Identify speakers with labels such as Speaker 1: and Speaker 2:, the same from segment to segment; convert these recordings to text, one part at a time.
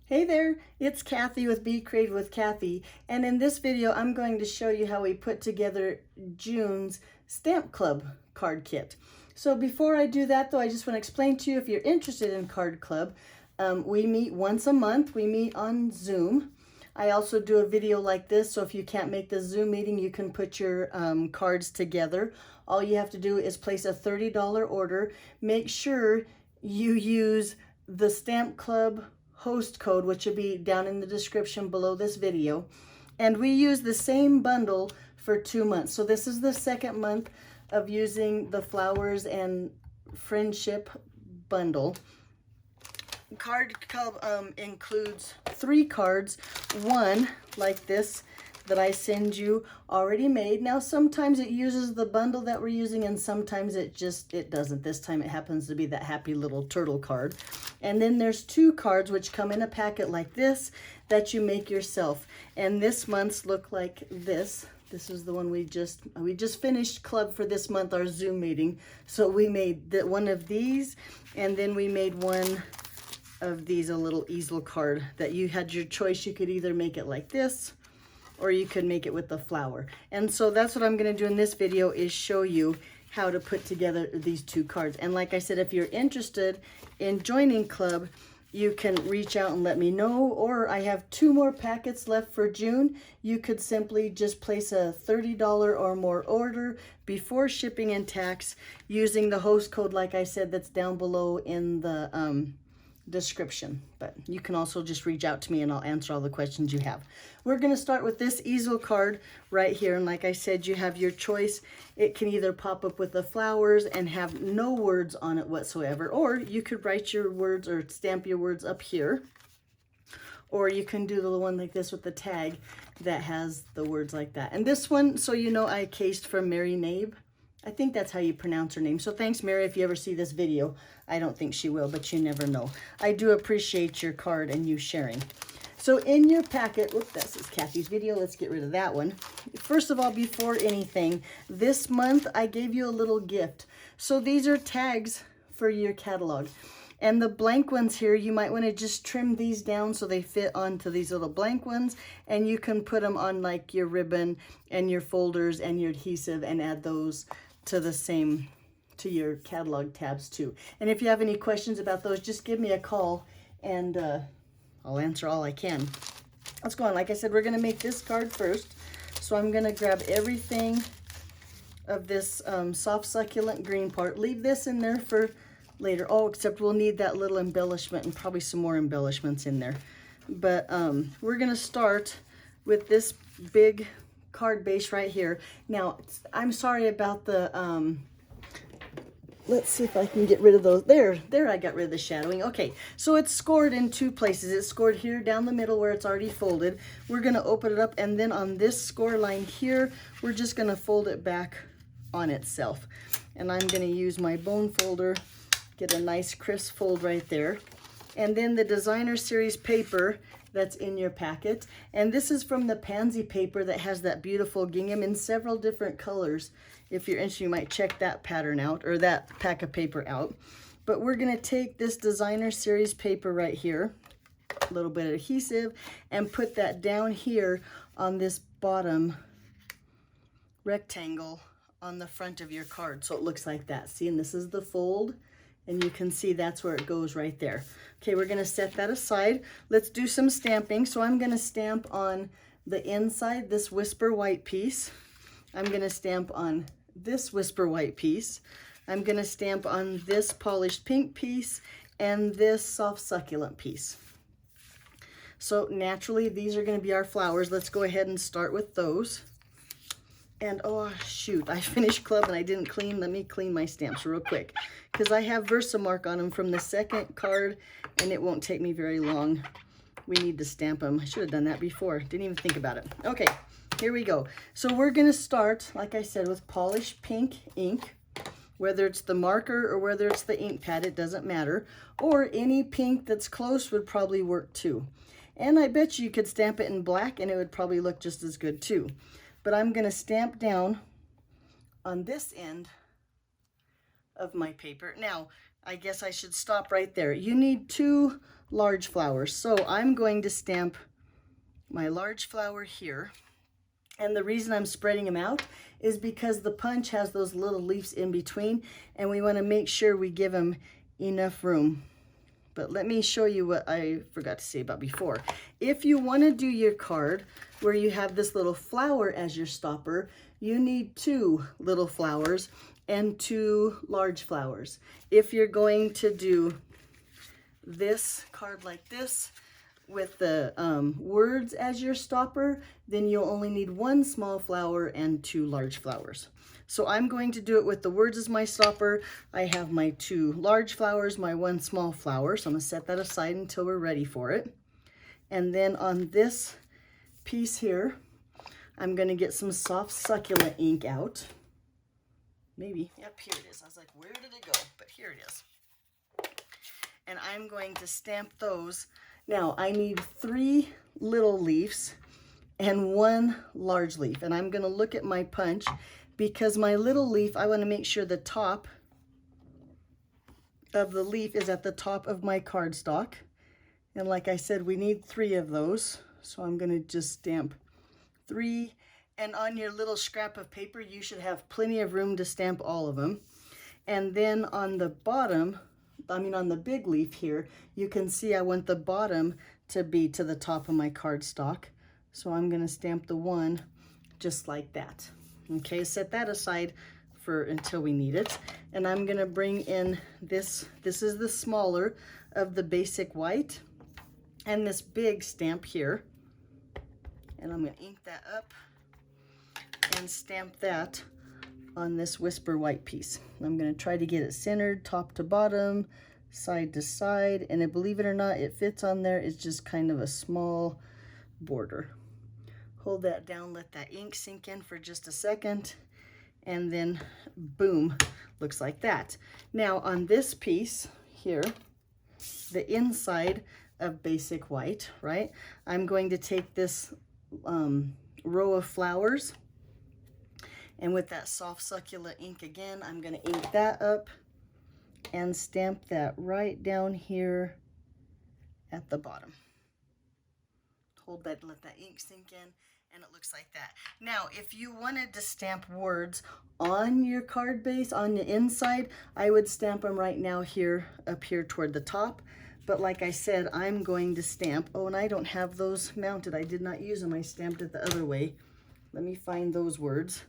Speaker 1: Hey there, it's Kathy with Be Creative with Kathy, and in this video I'm going to show you how we put together June's Stamp Club card kit. So before I do that though, I just want to explain to you, if you're interested in Card Club, we meet once a month. We meet on Zoom. I also do a video like this, so if you can't make the Zoom meeting, you can put your cards together. All you have to do is place a $30 order. Make sure you use the Stamp Club host code, which will be down in the description below this video. And we use the same bundle for 2 months. So this is the second month of using the Flowers and Friendship bundle. Card Club includes 3 cards, one like this that I send you already made. Now sometimes it uses the bundle that we're using and sometimes it doesn't. This time it happens to be that happy little turtle card. And then there's 2 cards which come in a packet like this that you make yourself. And this month's look like this. This is the one we just finished club for this month, our Zoom meeting. So we made one of these, and then we made one of these, a little easel card that you had your choice. You could either make it like this or you could make it with the flower. And so that's what I'm going to do in this video, is show you how to put together these 2 cards. And like I said, if you're interested in joining club, you can reach out and let me know, or I have 2 more packets left for June. You could simply just place a $30 or more order before shipping and tax using the host code, like I said, that's down below in the description. But you can also just reach out to me and I'll answer all the questions you have. We're going to start with this easel card right here, and like I said, you have your choice. It can either pop up with the flowers and have no words on it whatsoever, or you could write your words or stamp your words up here, or you can do the one like this with the tag that has the words like that. And this one, so you know, I cased from Mary Nabe. I think that's how you pronounce her name. So thanks, Mary, if you ever see this video. I don't think she will, but you never know. I do appreciate your card and you sharing. So in your packet, whoop, this is Kathy's video. Let's get rid of that one. First of all, before anything, this month I gave you a little gift. So these are tags for your catalog. And the blank ones here, you might want to just trim these down so they fit onto these little blank ones. And you can put them on like your ribbon and your folders and your adhesive and add those to your catalog tabs too. And if you have any questions about those, just give me a call and I'll answer all I can. Let's go on. Like I said, we're going to make this card first. So I'm going to grab everything of this soft succulent green part. Leave this in there for later. Oh, except we'll need that little embellishment and probably some more embellishments in there. But we're going to start with this big card base right here. Now, I'm sorry about the, let's see if I can get rid of those. There, I got rid of the shadowing. Okay, so it's scored in 2 places. It's scored here down the middle where it's already folded. We're going to open it up, and then on this score line here, we're just going to fold it back on itself. And I'm going to use my bone folder, get a nice crisp fold right there. And then the Designer Series paper that's in your packet. And this is from the Pansy paper that has that beautiful gingham in several different colors. If you're interested, you might check that pattern out, or that pack of paper out. But we're going to take this Designer Series paper right here, a little bit of adhesive, and put that down here on this bottom rectangle on the front of your card. So it looks like that. See, and this is the fold. And you can see that's where it goes right there. Okay, we're going to set that aside. Let's do some stamping. So I'm going to stamp on the inside, this Whisper White piece. I'm going to stamp on this Whisper White piece. I'm going to stamp on this Polished Pink piece and this Soft Succulent piece. So naturally, these are going to be our flowers. Let's go ahead and start with those. And oh shoot, I finished club and I didn't clean. Let me clean my stamps real quick, because I have Versamark on them from the second card and it won't take me very long. We need to stamp them. I should have done that before. Didn't even think about it. Okay, here we go. So we're going to start, like I said, with Polished Pink ink. Whether it's the marker or whether it's the ink pad, it doesn't matter. Or any pink that's close would probably work too. And I bet you could stamp it in black and it would probably look just as good too. But I'm going to stamp down on this end of my paper. Now, I guess I should stop right there. You need 2 large flowers. So I'm going to stamp my large flower here. And the reason I'm spreading them out is because the punch has those little leaves in between, and we want to make sure we give them enough room. But let me show you what I forgot to say about before. If you want to do your card where you have this little flower as your stopper, you need 2 little flowers and 2 large flowers. If you're going to do this card like this with the words as your stopper, then you'll only need 1 small flower and 2 large flowers. So I'm going to do it with the words as my stopper. I have my 2 large flowers, my 1 small flower. So I'm going to set that aside until we're ready for it. And then on this piece here, I'm going to get some soft succulent ink out. Maybe, yep, here it is. I was like, where did it go? But here it is. And I'm going to stamp those. Now I need 3 little leaves and 1 large leaf. And I'm going to look at my punch, because my little leaf, I want to make sure the top of the leaf is at the top of my cardstock. And like I said, we need 3 of those. So I'm going to just stamp 3. And on your little scrap of paper, you should have plenty of room to stamp all of them. And then on the bottom, on the big leaf here, you can see I want the bottom to be to the top of my cardstock. So I'm going to stamp the 1 just like that. Okay, set that aside for until we need it. And I'm going to bring in this. This is the smaller of the basic white, and this big stamp here. And I'm going to ink that up and stamp that on this Whisper white piece. I'm going to try to get it centered top to bottom, side to side, and believe it or not, it fits on there. It's just kind of a small border. Hold that down, let that ink sink in for just a second, and then boom, looks like that. Now on this piece here, the inside of basic white, right? I'm going to take this row of flowers, and with that soft succulent ink again, I'm going to ink that up and stamp that right down here at the bottom. Hold that and let that ink sink in, and it looks like that. Now, if you wanted to stamp words on your card base, on the inside, I would stamp them right now here, up here toward the top. But like I said, I'm going to stamp, oh, and I don't have those mounted. I did not use them. I stamped it the other way. Let me find those words.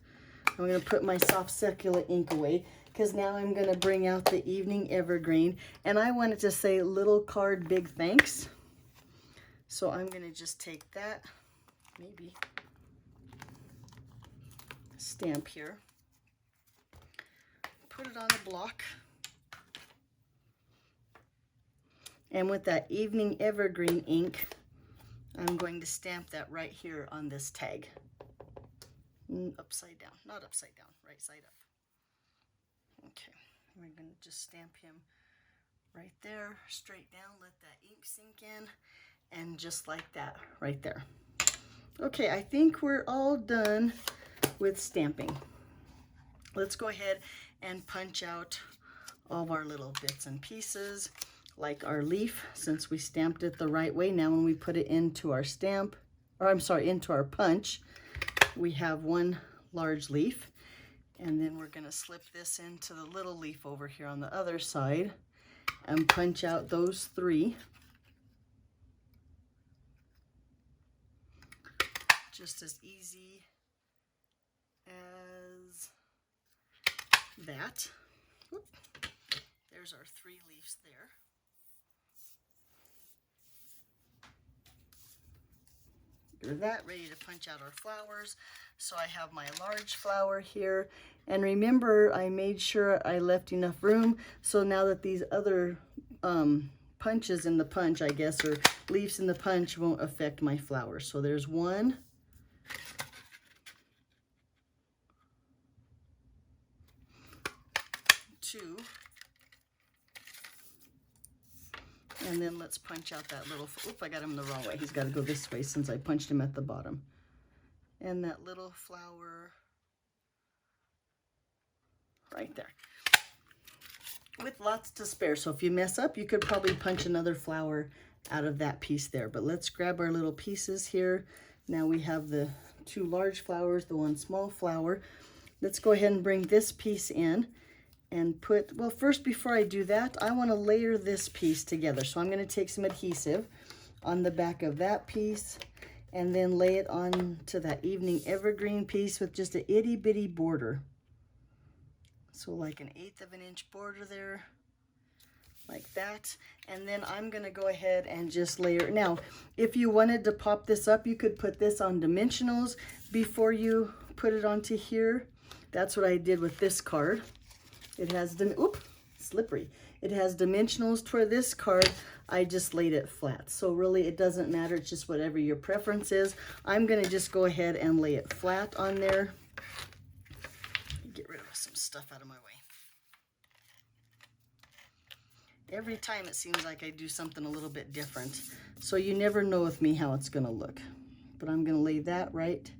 Speaker 1: I'm going to put my soft succulent ink away, because now I'm going to bring out the Evening Evergreen. And I wanted to say little card, big thanks. So I'm going to just take that, maybe stamp here, put it on a block, and with that Evening Evergreen ink, I'm going to stamp that right here on this tag. Upside down, not upside down, right side up. Okay, we're going to just stamp him right there, straight down, let that ink sink in, and just like that right there. Okay, I think we're all done with stamping. Let's go ahead and punch out all of our little bits and pieces, like our leaf, since we stamped it the right way. Now when we put it into our stamp, or I'm sorry, into our punch, we have 1 large leaf, and then we're going to slip this into the little leaf over here on the other side and punch out those 3. Just as easy as that. Whoop. There's our 3 leaves there. That, ready to punch out our flowers. So I have my large flower here, and remember I made sure I left enough room, so now that these other punches in the punch, I guess, or leaves in the punch won't affect my flowers. So there's 1, 2, and then let's punch out that little, oop, I got him the wrong way. He's got to go this way since I punched him at the bottom. And that little flower right there. with lots to spare. So if you mess up, you could probably punch another flower out of that piece there. But let's grab our little pieces here. Now we have the 2 large flowers, the 1 small flower. Let's go ahead and bring this piece in and put, well, first before I do that, I want to layer this piece together. So I'm going to take some adhesive on the back of that piece and then lay it on to that evening evergreen piece with just a itty bitty border. So like an 1/8 of an inch border there, like that. And then I'm gonna go ahead and just layer. Now, if you wanted to pop this up, you could put this on dimensionals before you put it onto here. That's what I did with this card. It has, slippery. It has dimensionals for this card. I just laid it flat. So really it doesn't matter, it's just whatever your preference is. I'm gonna just go ahead and lay it flat on there. Get rid of some stuff out of my way. Every time it seems like I do something a little bit different. So you never know with me how it's gonna look. But I'm gonna lay that right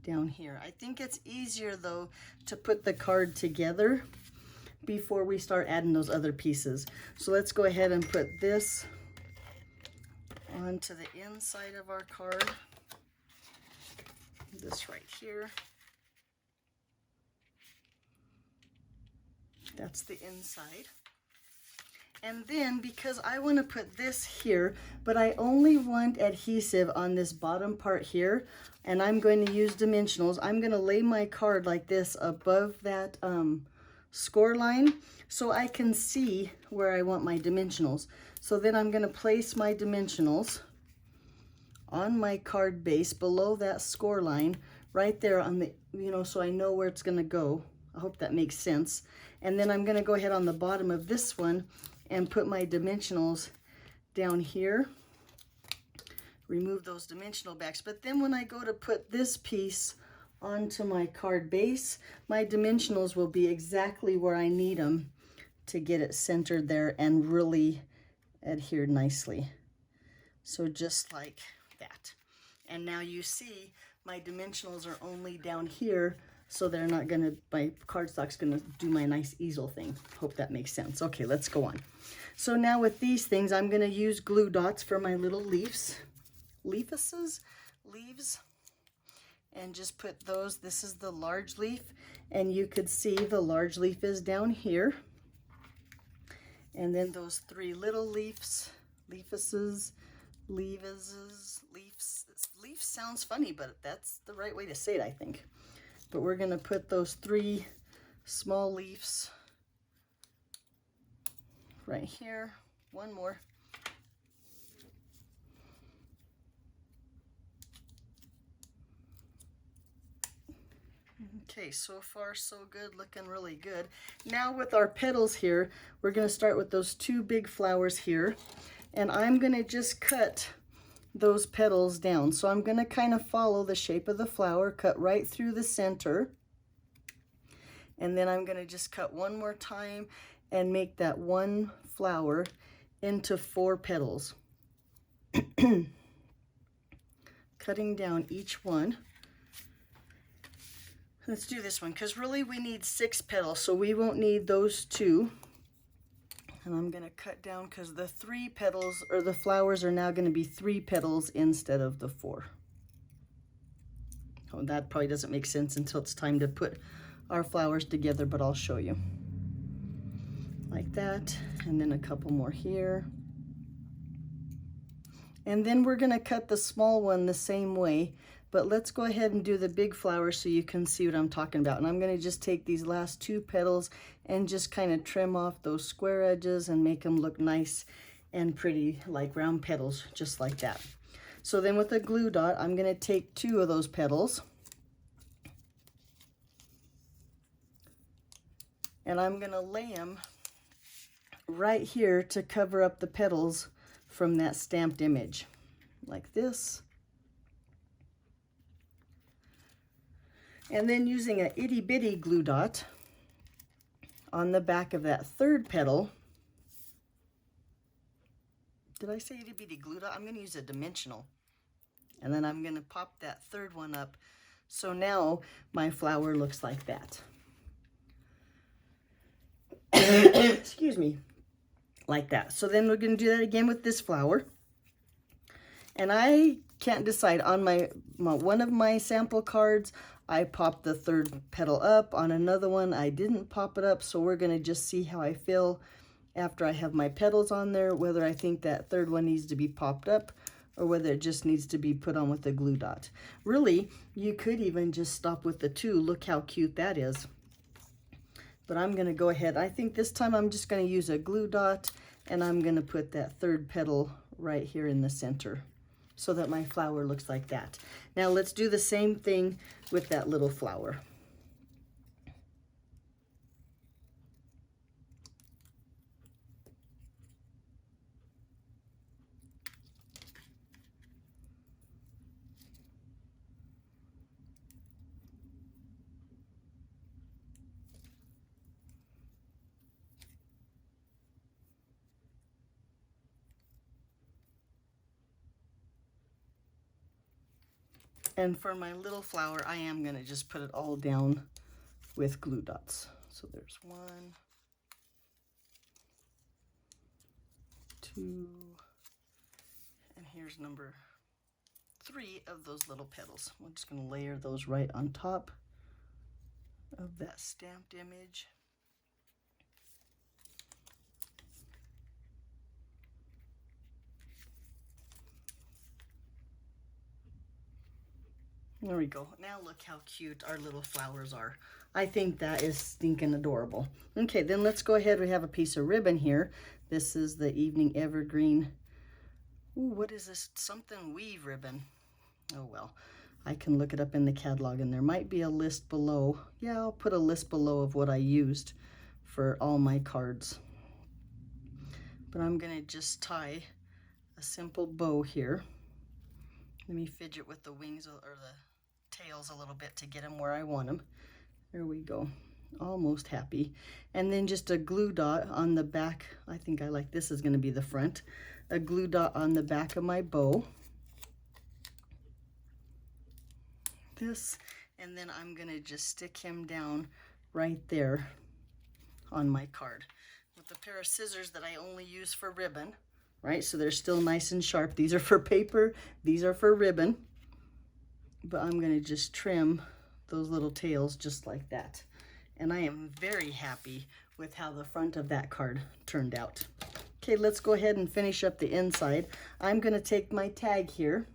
Speaker 1: down here. I think it's easier though to put the card together before we start adding those other pieces. So let's go ahead and put this onto the inside of our card. This right here. That's the inside. And then because I want to put this here, but I only want adhesive on this bottom part here, and I'm going to use dimensionals, I'm going to lay my card like this above that score line so I can see where I want my dimensionals. So then I'm going to place my dimensionals on my card base below that score line right there on the, so I know where it's going to go. I hope that makes sense. And then I'm going to go ahead on the bottom of this one and put my dimensionals down here. Remove those dimensional backs. But then when I go to put this piece onto my card base, my dimensionals will be exactly where I need them to get it centered there and really adhere nicely. So just like that. And now you see my dimensionals are only down here, so they're not gonna, my cardstock's gonna do my nice easel thing. Hope that makes sense. Okay, let's go on. So now with these things, I'm gonna use glue dots for my little leaves, and just put those, this is the large leaf, and you could see the large leaf is down here. And then those 3 little leaves, leaves sounds funny, but that's the right way to say it, I think. But we're gonna put those 3 small leaves right here. One more. Okay, so far so good, looking really good. Now with our petals here, we're gonna start with those 2 big flowers here, and I'm gonna just cut those petals down. So I'm going to kind of follow the shape of the flower, cut right through the center, and then I'm going to just cut one more time and make that one flower into 4 petals. Cutting down each one. Let's do this one because really we need 6 petals, so we won't need those 2. And I'm going to cut down because the 3 petals, or the flowers, are now going to be 3 petals instead of the 4. Oh, that probably doesn't make sense until it's time to put our flowers together, but I'll show you. Like that, and then a couple more here. And then we're going to cut the small one the same way, but let's go ahead and do the big flower so you can see what I'm talking about. And I'm going to just take these last 2 petals and just kind of trim off those square edges and make them look nice and pretty, like round petals, just like that. So then with a glue dot, I'm going to take 2 of those petals, and I'm going to lay them right here to cover up the petals from that stamped image, like this. And then using an itty bitty glue dot on the back of that 3rd petal. Did I say itty bitty glue dot? I'm going to use a dimensional. And then I'm going to pop that 3rd one up. So now my flower looks like that. Excuse me. Like that. So then we're going to do that again with this flower. And I can't decide. On my one of my sample cards, I popped the third petal up. On another one, I didn't pop it up. So we're going to just see how I feel after I have my petals on there, whether I think that third one needs to be popped up or whether it just needs to be put on with a glue dot. Really, you could even just stop with the 2. Look how cute that is. But I'm going to go ahead. I think this time I'm just going to use a glue dot, and I'm going to put that third petal right here in the center so that my flower looks like that. Now let's do the same thing with that little flower. And for my little flower, I am going to just put it all down with glue dots. So there's 1, 2, and here's number 3 of those little petals. I'm just going to layer those right on top of that stamped image. There we go. Now look how cute our little flowers are. I think that is stinking adorable. Okay, then let's go ahead. We have a piece of ribbon here. This is the Evening Evergreen. Ooh, what is this? Something weave ribbon. Oh well, I can look it up in the catalog, and there might be a list below. Yeah, I'll put a list below of what I used for all my cards. But I'm gonna just tie a simple bow here. Let me fidget with the wings or the tails a little bit to get them where I want them. There we go. Almost happy. And then just a glue dot on the back. I think I like this is going to be the front. A glue dot on the back of my bow. This, and then I'm going to just stick him down right there on my card with a pair of scissors that I only use for ribbon. Right, so they're still nice and sharp. These are for paper, these are for ribbon. But I'm gonna just trim those little tails just like that. And I am very happy with how the front of that card turned out. Okay, let's go ahead and finish up the inside. I'm gonna take my tag here.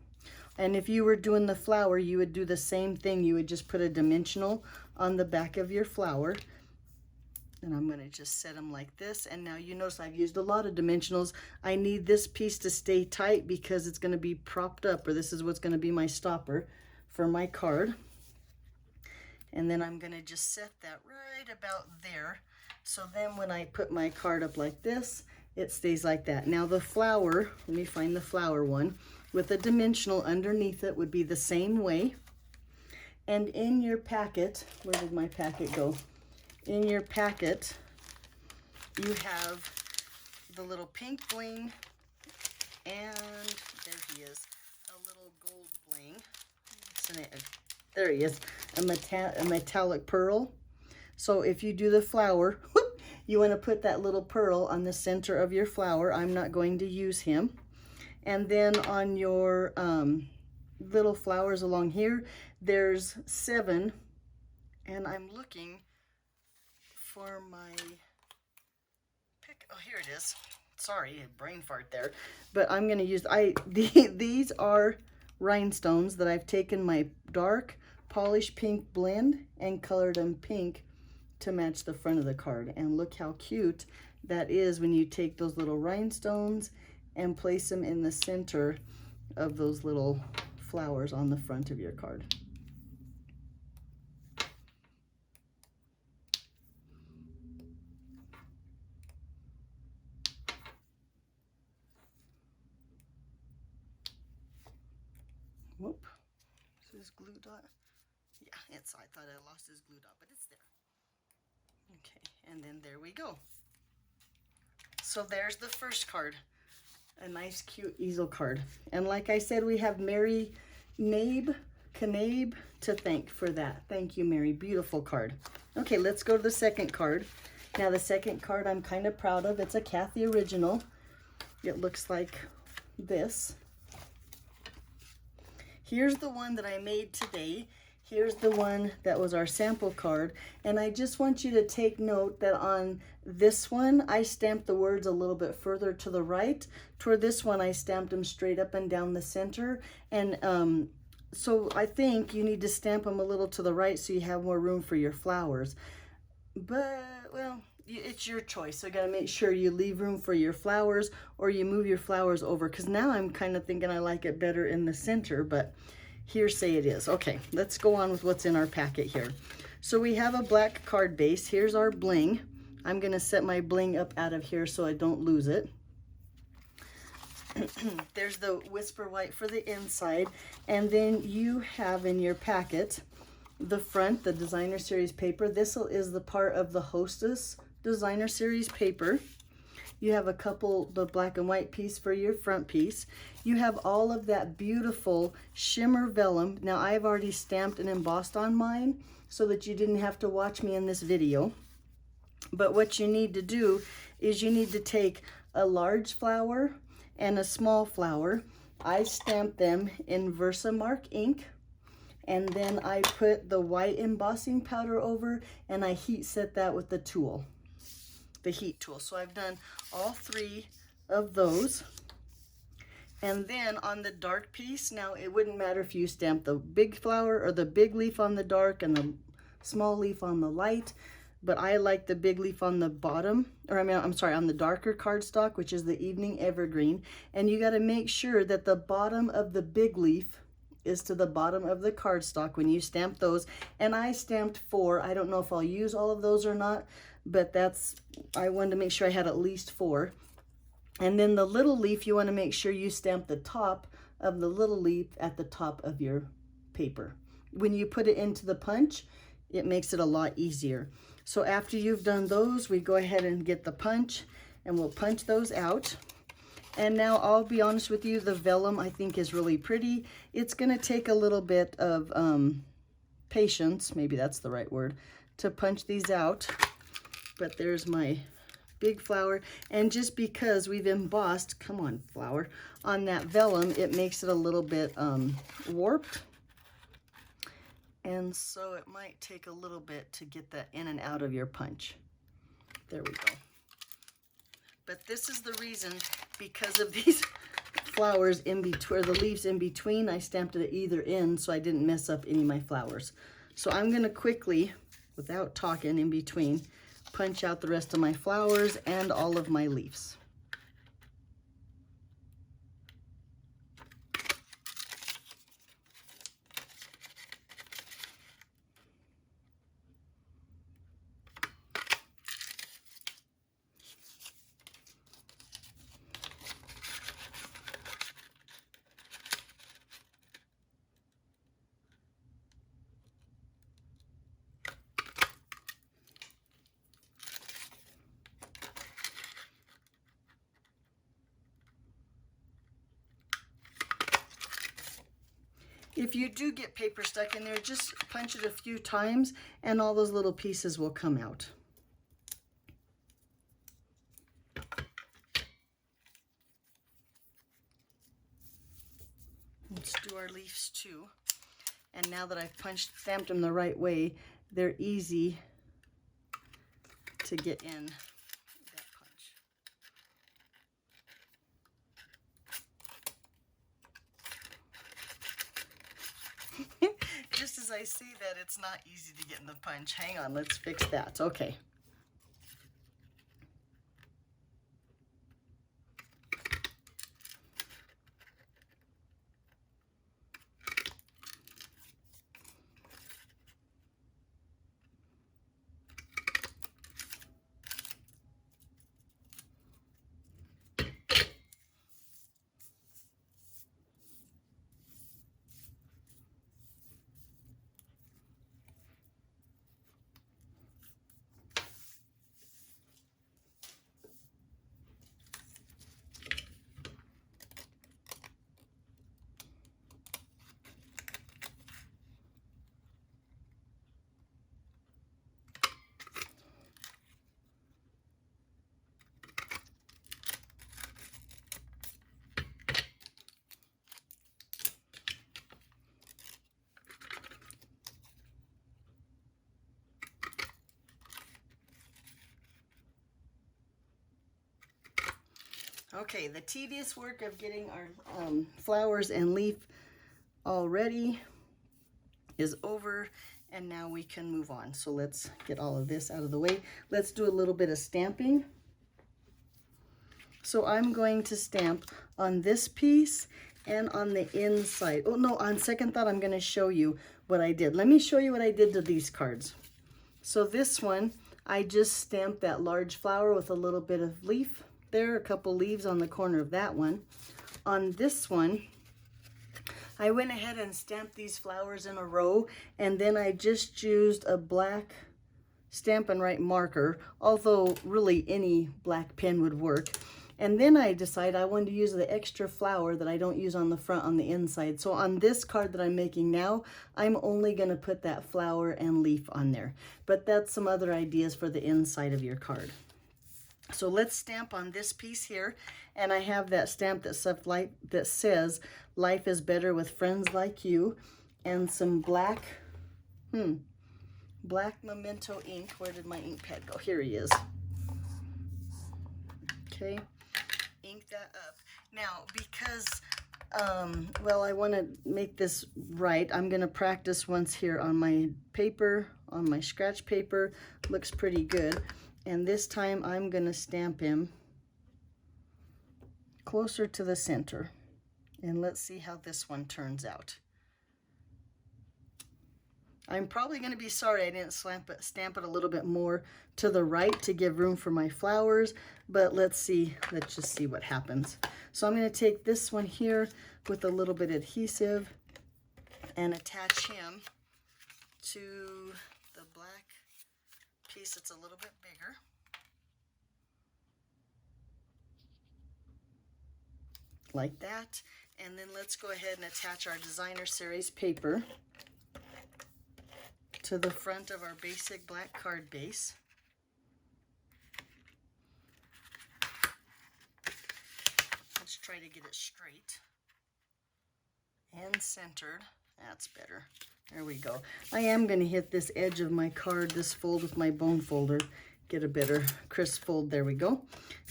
Speaker 1: And if you were doing the flower, you would do the same thing. You would just put a dimensional on the back of your flower. And I'm going to just set them like this. And now you notice I've used a lot of dimensionals. I need this piece to stay tight because it's going to be propped up, or this is what's going to be my stopper for my card. And then I'm going to just set that right about there. So then when I put my card up like this, it stays like that. Now the flower, let me find the flower one, with a dimensional underneath it would be the same way. And in your packet, where did my packet go? In your packet, you have the little pink bling, and there he is, a little gold bling. There he is, a metallic pearl. So if you do the flower, whoop, you want to put that little pearl on the center of your flower. I'm not going to use him. And then on your little flowers along here, there's 7, and I'm looking for my pick. Oh, here it is. Sorry, a brain fart there. But I'm going to use, these are rhinestones that I've taken my dark polished pink blend and colored them pink to match the front of the card. And look how cute that is when you take those little rhinestones and place them in the center of those little flowers on the front of your card. Whoop, is this glue dot? Yeah, I thought I lost his glue dot, but it's there. Okay, and then there we go. So there's the first card. A nice cute easel card. And like I said, we have Mary Knabe to thank for that. Thank you, Mary. Beautiful card. Okay, let's go to the second card. Now the second card I'm kind of proud of. It's a Kathy original. It looks like this. Here's the one that I made today. Here's the one that was our sample card. And I just want you to take note that on this one, I stamped the words a little bit further to the right. Toward this one, I stamped them straight up and down the center. And so I think you need to stamp them a little to the right so you have more room for your flowers. But, well, it's your choice. So you got to make sure you leave room for your flowers or you move your flowers over. Because now I'm kind of thinking I like it better in the center, but hearsay it is. Okay, let's go on with what's in our packet here. So we have a black card base. Here's our bling. I'm going to set my bling up out of here so I don't lose it. There's the Whisper White for the inside. And then you have in your packet the front, the Designer Series paper. This is the part of the Hostess Designer Series paper. You have a couple, the black and white piece for your front piece. You have all of that beautiful shimmer vellum. Now I've already stamped and embossed on mine so that you didn't have to watch me in this video. But what you need to do is you need to take a large flower and a small flower. I stamped them in Versamark ink, and then I put the white embossing powder over and I heat set that with the tool, the heat tool. So I've done all three of those. And then on the dark piece, now it wouldn't matter if you stamped the big flower or the big leaf on the dark and the small leaf on the light, but I like the big leaf on the bottom, or I'm sorry, on the darker cardstock, which is the Evening Evergreen. And you got to make sure that the bottom of the big leaf is to the bottom of the cardstock when you stamp those. And I stamped 4. I don't know if I'll use all of those or not, but I wanted to make sure I had at least 4. And then the little leaf, you want to make sure you stamp the top of the little leaf at the top of your paper. When you put it into the punch, it makes it a lot easier. So after you've done those, we go ahead and get the punch and we'll punch those out. And now I'll be honest with you, the vellum I think is really pretty. It's going to take a little bit of patience, maybe that's the right word, to punch these out. But there's my big flower. And just because we've embossed, come on flower, on that vellum, it makes it a little bit warped. And so it might take a little bit to get that in and out of your punch. There we go. But this is the reason, because of these flowers in between, or the leaves in between, I stamped it at either end so I didn't mess up any of my flowers. So I'm going to quickly, without talking in between, punch out the rest of my flowers and all of my leaves. If you do get paper stuck in there, just punch it a few times and all those little pieces will come out. Let's do our leaves too. And now that I've stamped them the right way, they're easy to get in that punch. Just as I say that, it's not easy to get in the punch. Hang on, let's fix that. Okay. Okay, the tedious work of getting our flowers and leaf all ready is over, and now we can move on. So let's get all of this out of the way. Let's do a little bit of stamping. So I'm going to stamp on this piece and on the inside. Oh no, on second thought, I'm going to show you what I did. Let me show you what I did to these cards. So this one, I just stamped that large flower with a little bit of leaf. There are a couple leaves on the corner of that one. On this one, I went ahead and stamped these flowers in a row, and then I just used a black Stampin' Write marker, although really any black pen would work. And then I decided I wanted to use the extra flower that I don't use on the front on the inside. So on this card that I'm making now, I'm only going to put that flower and leaf on there. But that's some other ideas for the inside of your card. So let's stamp on this piece here. And I have that stamp that says, "Life is better with friends like you." And some black Memento ink. Where did my ink pad go? Here he is. Okay. Ink that up. Now, because, well, I want to make this right, I'm going to practice once here on my paper, on my scratch paper. Looks pretty good. And this time I'm going to stamp him closer to the center. And let's see how this one turns out. I'm probably going to be sorry I didn't stamp it a little bit more to the right to give room for my flowers, but let's just see what happens. So I'm going to take this one here with a little bit of adhesive and attach him to the black piece that's a little bit bigger. Like that. And then let's go ahead and attach our Designer Series paper to the front of our basic black card base. Let's try to get it straight and centered. That's better. There we go. I am going to hit this edge of my card, this fold with my bone folder, get a better crisp fold. There we go.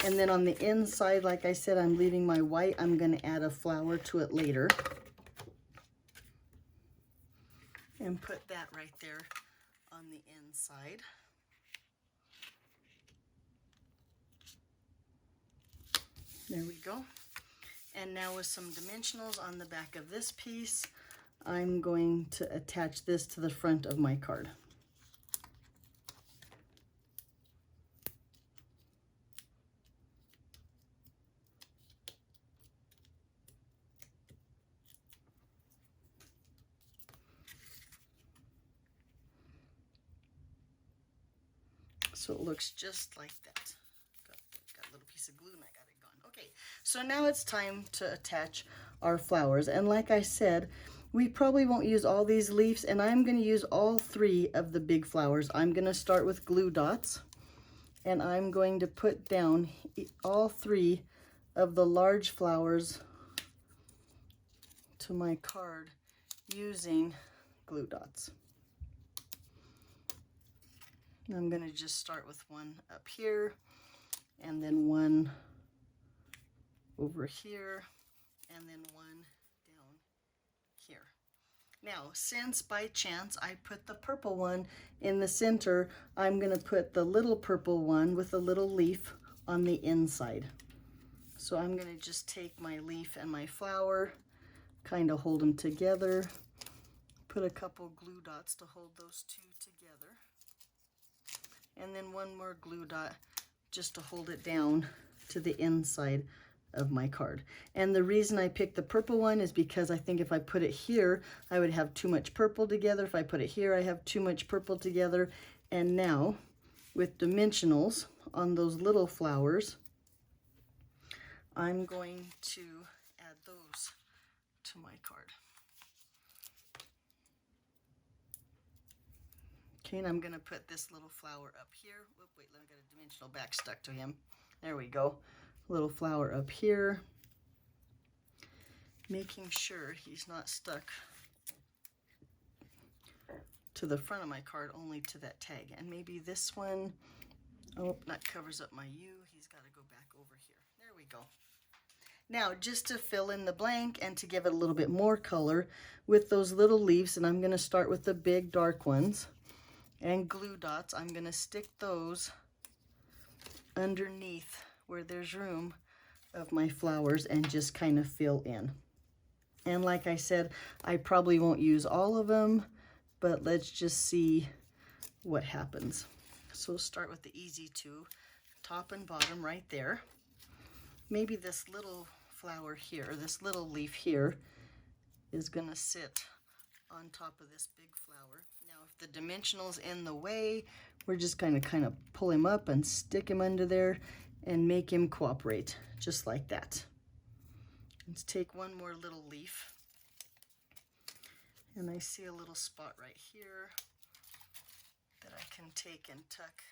Speaker 1: And then on the inside, like I said, I'm leaving my white. I'm going to add a flower to it later. And put that right there on the inside. There we go. And now with some dimensionals on the back of this piece, I'm going to attach this to the front of my card. So it looks just like that. Got a little piece of glue and I got it gone. Okay, so now it's time to attach our flowers. And like I said, we probably won't use all these leaves, and I'm going to use all 3 of the big flowers. I'm going to start with glue dots, and I'm going to put down all 3 of the large flowers to my card using glue dots. I'm going to just start with one up here, and then one over here, and then one down here. Now, since by chance I put the purple one in the center, I'm going to put the little purple one with a little leaf on the inside. So I'm going to just take my leaf and my flower, kind of hold them together, put a couple glue dots to hold those 2 together. And then one more glue dot just to hold it down to the inside of my card. And the reason I picked the purple one is because I think if I put it here, I would have too much purple together. If I put it here, I have too much purple together. And now, with dimensionals on those little flowers, I'm going to add those to my card. Okay, and I'm going to put this little flower up here. Whoop, wait, let me get a dimensional back stuck to him. There we go. Little flower up here. Making sure he's not stuck to the front of my card, only to that tag. And maybe this one, oh, that covers up my U. He's got to go back over here. There we go. Now, just to fill in the blank and to give it a little bit more color with those little leaves, and I'm going to start with the big dark ones and glue dots, I'm going to stick those underneath where there's room of my flowers and just kind of fill in. And like I said, I probably won't use all of them, but let's just see what happens. So start with the easy two, top and bottom right there. Maybe this little flower here, this little leaf here, is gonna sit on top of this big flower. Now, if the dimensional's in the way, we're just gonna kind of pull him up and stick him under there and make him cooperate, just like that. Let's take one more little leaf. And I see a little spot right here that I can take and tuck.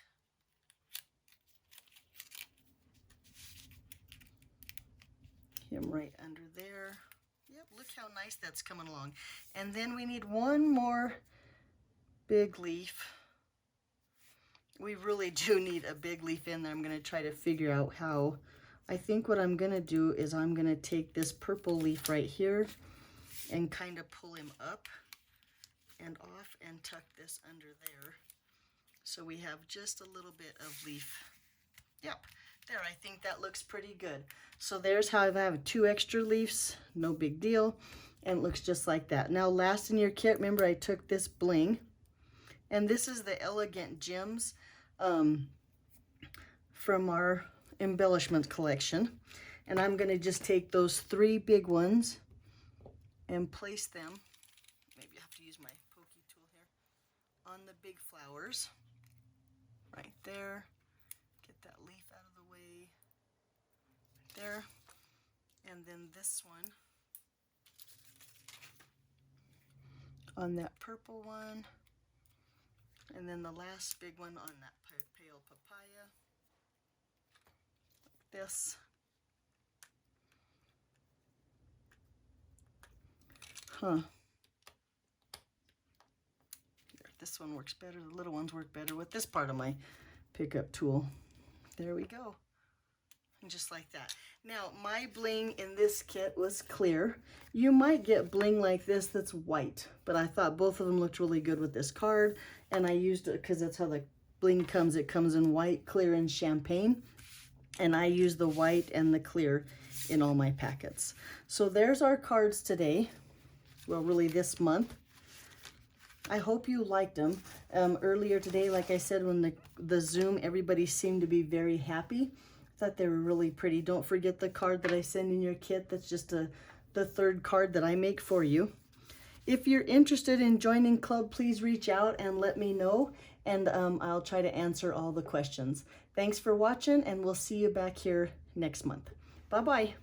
Speaker 1: Him right under there. Yep, look how nice that's coming along. And then we need one more big leaf. We really do need a big leaf in there. I'm going to try to figure out how. I think what I'm going to do is I'm going to take this purple leaf right here and kind of pull him up and off and tuck this under there. So we have just a little bit of leaf. Yep, there, I think that looks pretty good. So there's how I have 2 extra leaves, no big deal. And it looks just like that. Now last in your kit, remember I took this bling. And this is the Elegant Gems from our embellishment collection. And I'm going to just take those 3 big ones and place them, maybe I have to use my pokey tool here, on the big flowers right there. Get that leaf out of the way right there. And then this one on that purple one. And then the last big one on that pale papaya, like this. Huh. This one works better. The little ones work better with this part of my pickup tool. There we go. And just like that. Now, my bling in this kit was clear. You might get bling like this that's white, but I thought both of them looked really good with this card, and I used it because that's how the bling comes. It comes in white, clear, and champagne, and I use the white and the clear in all my packets. So there's our cards today. Well, really this month. I hope you liked them. Earlier today, like I said, when the Zoom, everybody seemed to be very happy. I thought they were really pretty. Don't forget the card that I send in your kit. That's just the 3rd card that I make for you. If you're interested in joining club, please reach out and let me know, and I'll try to answer all the questions. Thanks for watching, and we'll see you back here next month. Bye-bye.